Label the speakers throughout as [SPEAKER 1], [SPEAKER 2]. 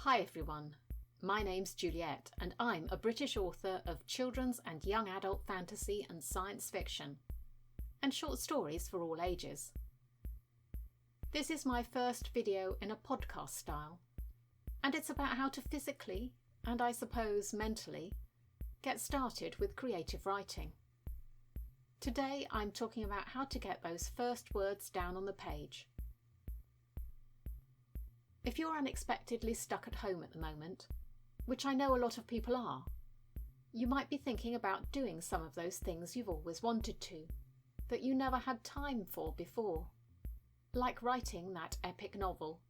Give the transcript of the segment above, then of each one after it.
[SPEAKER 1] Hi everyone, my name's Juliet and I'm a British author of children's and young adult fantasy and science fiction, and short stories for all ages. This is my first video in a podcast style, and it's about how to physically, and I suppose mentally, get started with creative writing. Today I'm talking about how to get those first words down on the page. If you're unexpectedly stuck at home at the moment, which I know a lot of people are, you might be thinking about doing some of those things you've always wanted to, that you never had time for before, like writing that epic novel.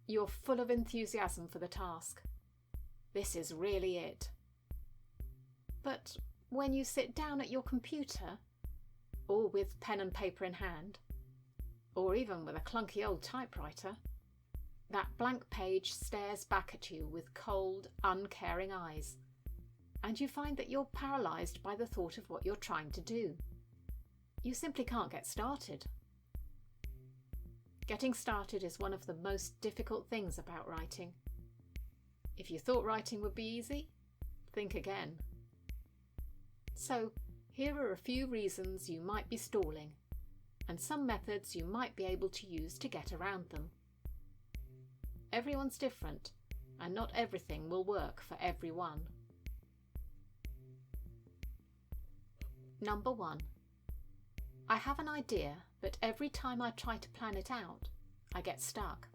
[SPEAKER 1] You're full of enthusiasm for the task. This is really it. But when you sit down at your computer, or with pen and paper in hand, or even with a clunky old typewriter, that blank page stares back at you with cold, uncaring eyes, and you find that you're paralysed by the thought of what you're trying to do. You simply can't get started. Getting started is one of the most difficult things about writing. If you thought writing would be easy, think again. So, here are a few reasons you might be stalling, and some methods you might be able to use to get around them. Everyone's different, and not everything will work for everyone. Number 1. I have an idea, but every time I try to plan it out, I get stuck.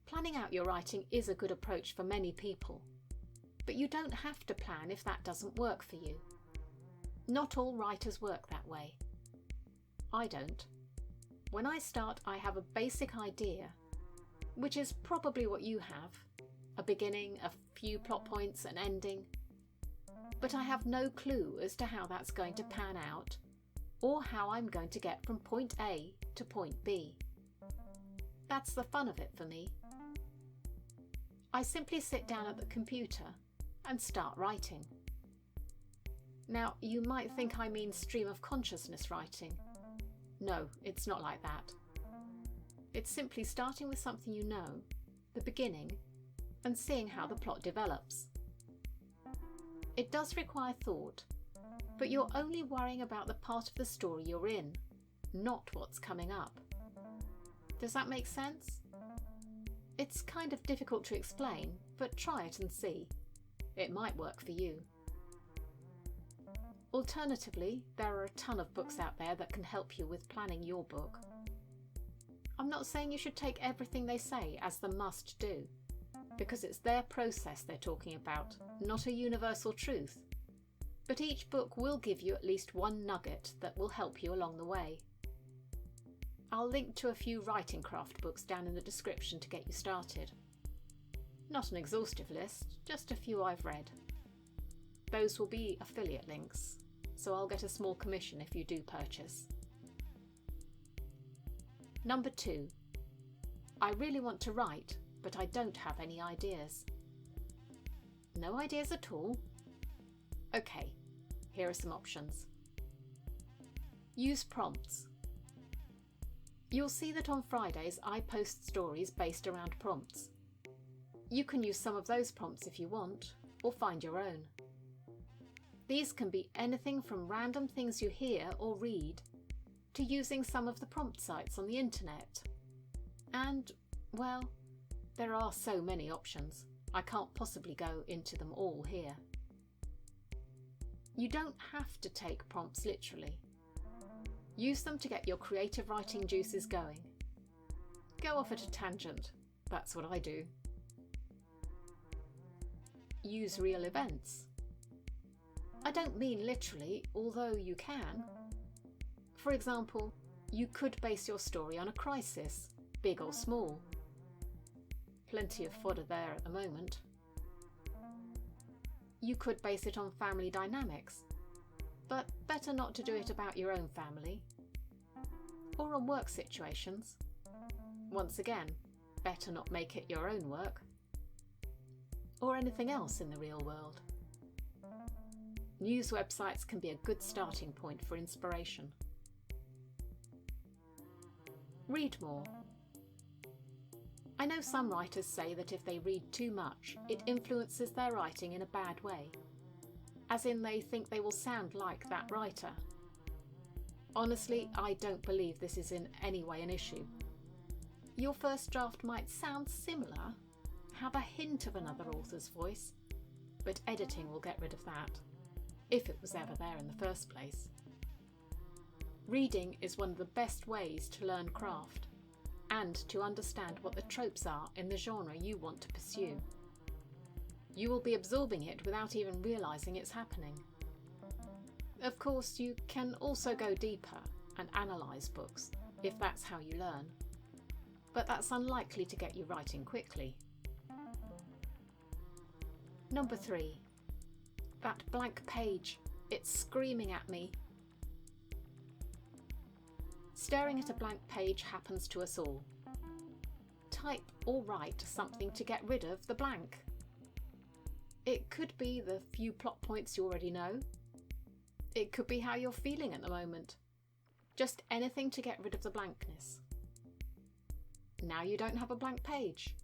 [SPEAKER 1] Planning out your writing is a good approach for many people, but you don't have to plan if that doesn't work for you. Not all writers work that way. I don't. When I start, I have a basic idea, which is probably what you have, a beginning, a few plot points, an ending, but I have no clue as to how that's going to pan out, or how I'm going to get from point A to point B. That's the fun of it for me. I simply sit down at the computer and start writing. Now, you might think I mean stream of consciousness writing. No, it's not like that. It's simply starting with something you know, the beginning, and seeing how the plot develops. It does require thought, but you're only worrying about the part of the story you're in, not what's coming up. Does that make sense? It's kind of difficult to explain, but try it and see. It might work for you. Alternatively, there are a ton of books out there that can help you with planning your book. I'm not saying you should take everything they say as the must do, because it's their process they're talking about, not a universal truth. But each book will give you at least one nugget that will help you along the way. I'll link to a few writing craft books down in the description to get you started. Not an exhaustive list, just a few I've read. Those will be affiliate links, so I'll get a small commission if you do purchase. Number 2. I really want to write, but I don't have any ideas. No ideas at all? Okay, here are some options. Use prompts. You'll see that on Fridays I post stories based around prompts. You can use some of those prompts if you want, or find your own. These can be anything from random things you hear or read, to using some of the prompt sites on the internet. And, well, there are so many options, I can't possibly go into them all here. You don't have to take prompts literally. Use them to get your creative writing juices going. Go off at a tangent, that's what I do. Use real events. I don't mean literally, although you can. For example, you could base your story on a crisis, big or small. Plenty of fodder there at the moment. You could base it on family dynamics, but better not to do it about your own family. Or on work situations. Once again, better not make it your own work. Or anything else in the real world. News websites can be a good starting point for inspiration. Read more. I know some writers say that if they read too much, it influences their writing in a bad way, as in they think they will sound like that writer. Honestly, I don't believe this is in any way an issue. Your first draft might sound similar, have a hint of another author's voice, but editing will get rid of that, if it was ever there in the first place. Reading is one of the best ways to learn craft, and to understand what the tropes are in the genre you want to pursue. You will be absorbing it without even realising it's happening. Of course, you can also go deeper and analyse books, if that's how you learn, but that's unlikely to get you writing quickly. Number 3. That blank page, it's screaming at me. Staring at a blank page happens to us all. Type or write something to get rid of the blank. It could be the few plot points you already know. It could be how you're feeling at the moment. Just anything to get rid of the blankness. Now you don't have a blank page,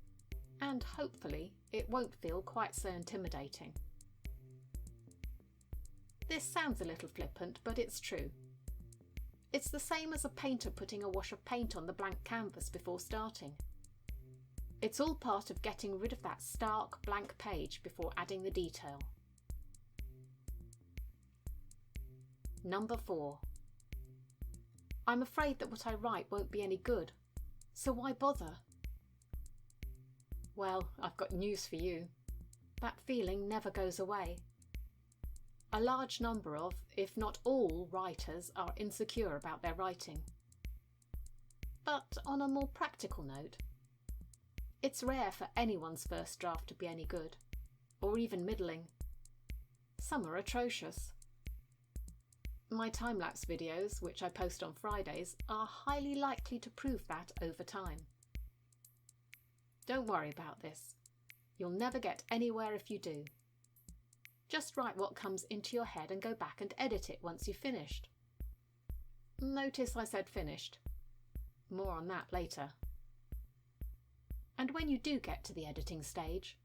[SPEAKER 1] and hopefully it won't feel quite so intimidating. This sounds a little flippant, but it's true. It's the same as a painter putting a wash of paint on the blank canvas before starting. It's all part of getting rid of that stark blank page before adding the detail. Number 4. I'm afraid that what I write won't be any good, so why bother? Well, I've got news for you. That feeling never goes away. A large number of, if not all, writers are insecure about their writing. But on a more practical note, it's rare for anyone's first draft to be any good, or even middling. Some are atrocious. My time-lapse videos, which I post on Fridays, are highly likely to prove that over time. Don't worry about this. You'll never get anywhere if you do. Just write what comes into your head and go back and edit it once you've finished. Notice I said finished. More on that later. And when you do get to the editing stage,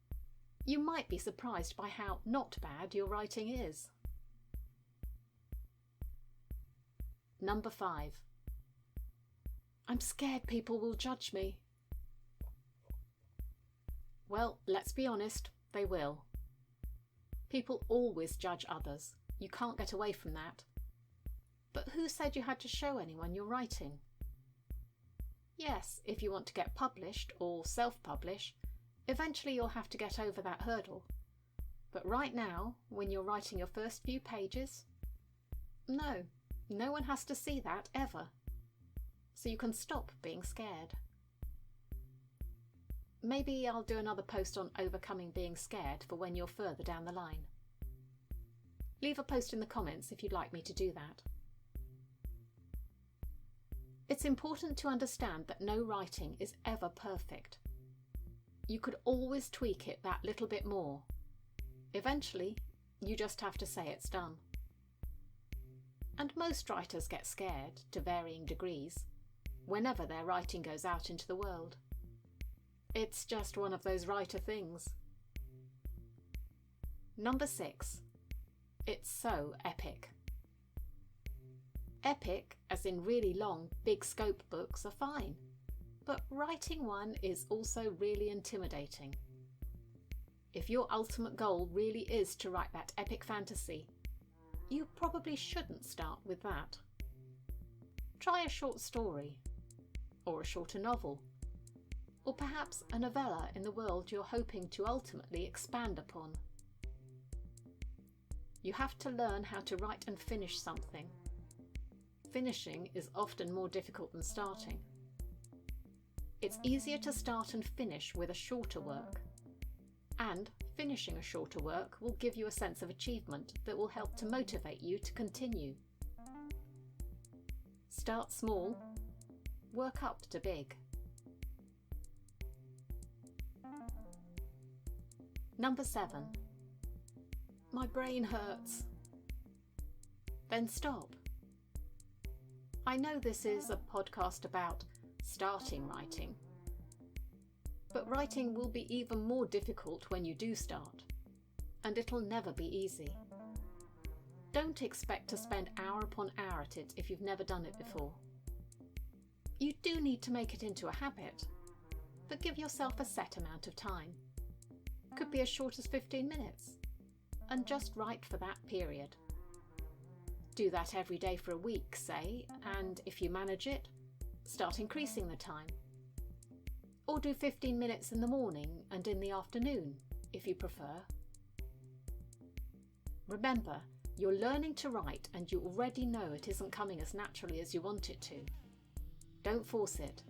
[SPEAKER 1] you might be surprised by how not bad your writing is. Number 5. I'm scared people will judge me. Well, let's be honest, they will. People always judge others. You can't get away from that. But who said you had to show anyone you're writing? Yes, if you want to get published or self-publish, eventually you'll have to get over that hurdle. But right now, when you're writing your first few pages, no one has to see that ever. So you can stop being scared. Maybe I'll do another post on overcoming being scared for when you're further down the line. Leave a post in the comments if you'd like me to do that. It's important to understand that no writing is ever perfect. You could always tweak it that little bit more. Eventually, you just have to say it's done. And most writers get scared, to varying degrees, whenever their writing goes out into the world. It's just one of those writer things. Number 6. It's so epic. Epic, as in really long, big scope books, are fine, but writing one is also really intimidating. If your ultimate goal really is to write that epic fantasy, you probably shouldn't start with that. Try a short story, or a shorter novel, or perhaps a novella in the world you're hoping to ultimately expand upon. You have to learn how to write and finish something. Finishing is often more difficult than starting. It's easier to start and finish with a shorter work. And finishing a shorter work will give you a sense of achievement that will help to motivate you to continue. Start small, work up to big. Number 7. My brain hurts. Then stop. I know this is a podcast about starting writing, But writing will be even more difficult when you do start, and it'll never be easy. Don't expect to spend hour upon hour at it if you've never done it before. You do need to make it into a habit, but give yourself a set amount of time. Could be as short as 15 minutes, and just write for that period. Do that every day for a week, say, and if you manage it, start increasing the time. Or do 15 minutes in the morning and in the afternoon, if you prefer. Remember, you're learning to write and you already know it isn't coming as naturally as you want it to. Don't force it.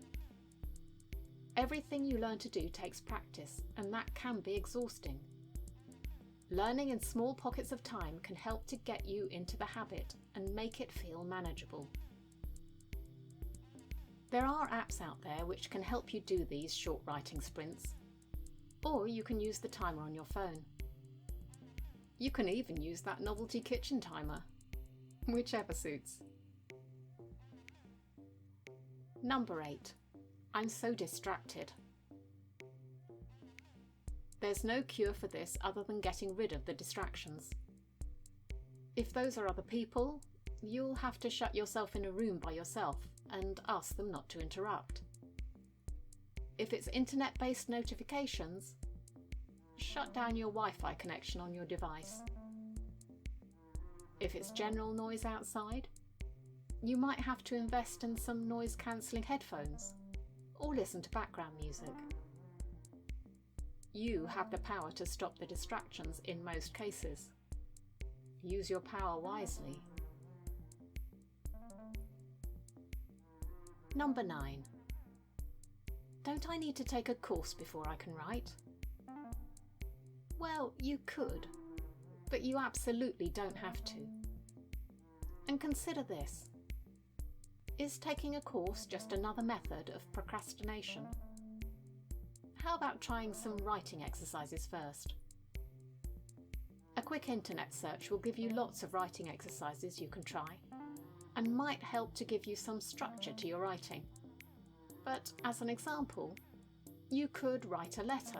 [SPEAKER 1] Everything you learn to do takes practice, and that can be exhausting. Learning in small pockets of time can help to get you into the habit and make it feel manageable. There are apps out there which can help you do these short writing sprints, or you can use the timer on your phone. You can even use that novelty kitchen timer, whichever suits. Number 8. I'm so distracted. There's no cure for this other than getting rid of the distractions. If those are other people, you'll have to shut yourself in a room by yourself and ask them not to interrupt. If it's internet-based notifications, shut down your Wi-Fi connection on your device. If it's general noise outside, you might have to invest in some noise-cancelling headphones or listen to background music. You have the power to stop the distractions in most cases. Use your power wisely. Number 9. Don't I need to take a course before I can write? Well, you could, but you absolutely don't have to. And consider this. Is taking a course just another method of procrastination? How about trying some writing exercises first? A quick internet search will give you lots of writing exercises you can try, and might help to give you some structure to your writing. But as an example, you could write a letter.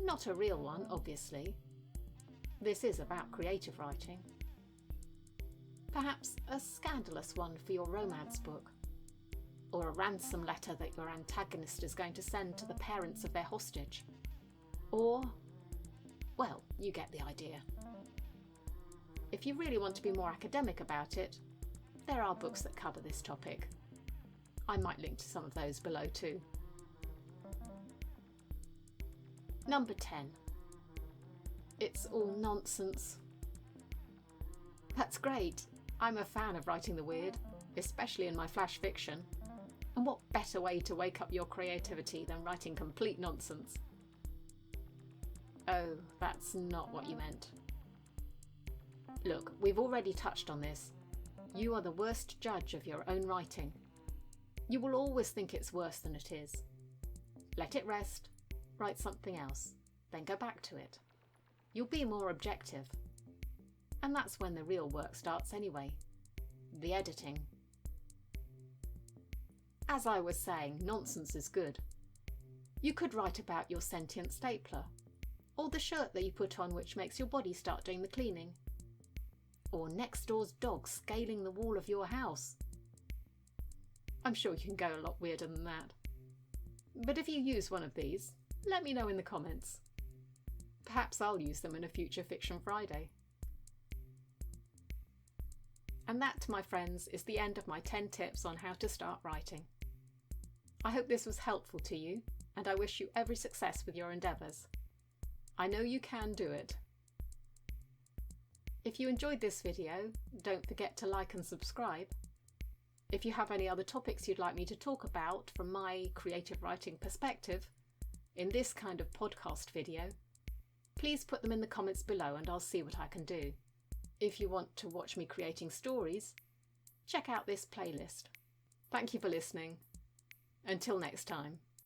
[SPEAKER 1] Not a real one, obviously. This is about creative writing. Perhaps a scandalous one for your romance book, or a ransom letter that your antagonist is going to send to the parents of their hostage. Or, well, you get the idea. If you really want to be more academic about it, there are books that cover this topic. I might link to some of those below too. Number 10. It's all nonsense. That's great. I'm a fan of writing the weird, especially in my flash fiction. And what better way to wake up your creativity than writing complete nonsense? Oh, that's not what you meant. Look, we've already touched on this. You are the worst judge of your own writing. You will always think it's worse than it is. Let it rest, write something else, then go back to it. You'll be more objective. And that's when the real work starts anyway. The editing. As I was saying, nonsense is good. You could write about your sentient stapler, or the shirt that you put on which makes your body start doing the cleaning, or next door's dog scaling the wall of your house. I'm sure you can go a lot weirder than that. But if you use one of these, let me know in the comments. Perhaps I'll use them in a future Fiction Friday. And that, my friends, is the end of my 10 tips on how to start writing. I hope this was helpful to you, and I wish you every success with your endeavours. I know you can do it. If you enjoyed this video, don't forget to like and subscribe. If you have any other topics you'd like me to talk about from my creative writing perspective, in this kind of podcast video, please put them in the comments below and I'll see what I can do. If you want to watch me creating stories, check out this playlist. Thank you for listening. Until next time.